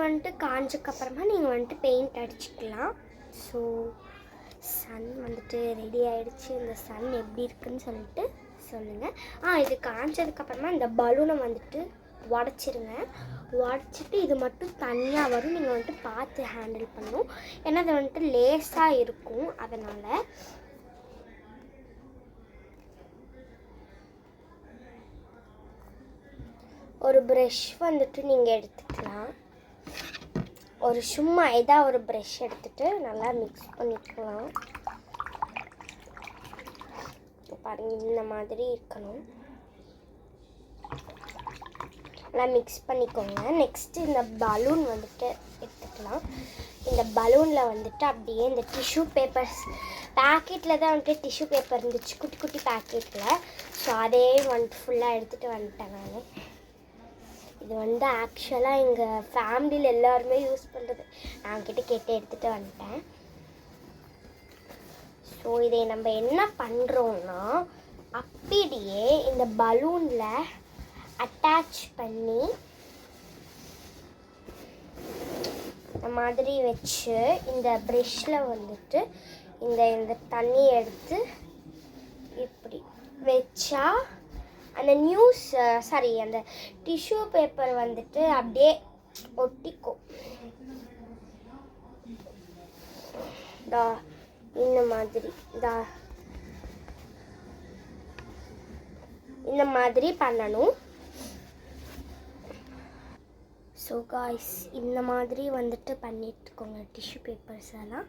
வந்துட்டு காஞ்சக்கப்புறமா நீங்கள் வந்துட்டு பெயிண்ட் அடிச்சுக்கலாம். ஸோ சன் வந்துட்டு ரெடி ஆகிடுச்சு. இந்த சன் எப்படி இருக்குன்னு சொல்லிட்டு சொல்லுங்கள். இது காஞ்சதுக்கப்புறமா இந்த பலூனை வந்துட்டு உடச்சிருங்க. உடச்சிட்டு இது மட்டும் தனியாக வரும். நீங்கள் வந்துட்டு பார்த்து ஹேண்டில் பண்ணணும். ஏன்னா அது வந்துட்டு லேஸாக இருக்கும். அதனால் ஒரு ப்ரஷ் வந்துட்டு நீங்கள் எடுத்துக்கலாம். சும்மா ஏதாவது ஒரு ப்ரஷ் எடுத்துகிட்டு நல்லா மிக்ஸ் பண்ணிக்கலாம். பாருங்கள், இந்த மாதிரி இருக்கணும். நல்லா மிக்ஸ் பண்ணிக்கோங்க. நெக்ஸ்ட்டு இந்த பலூன் வந்துட்டு எடுத்துக்கலாம். இந்த பலூனில் வந்துட்டு அப்படியே இந்த டிஷ்யூ பேப்பர்ஸ் பேக்கெட்டில் தான் வந்துட்டு டிஷ்யூ பேப்பர் இருந்துச்சு, குட்டி குட்டி பேக்கெட்டில். ஸோ அதே வந்துட்டு ஃபுல்லாக எடுத்துகிட்டு வந்துட்டேன் நான். இது வந்து ஆக்சுவலாக எங்கள் ஃபேமிலியில் எல்லாருமே யூஸ் பண்ணுறது. நான் கிட்ட கேட்டு எடுத்துகிட்டு வந்துட்டேன். ஸோ இதை நம்ம என்ன பண்ணுறோன்னா அப்படியே இந்த பலூனில் அட்டாச் பண்ணி இந்த மாதிரி வச்சு இந்த ப்ரெஷ்ஷில் வந்துட்டு இந்த தண்ணி எடுத்து இப்படி வச்சா அந்த அந்த டிஷ்யூ பேப்பர் வந்துட்டு அப்படியே ஒட்டிக்கும். இந்த மாதிரி பண்ணணும். ஸோ காய்ஸ், இந்த மாதிரி வந்துட்டு பண்ணிட்டுக்கோங்க டிஷ்யூ பேப்பர்ஸ் எல்லாம்.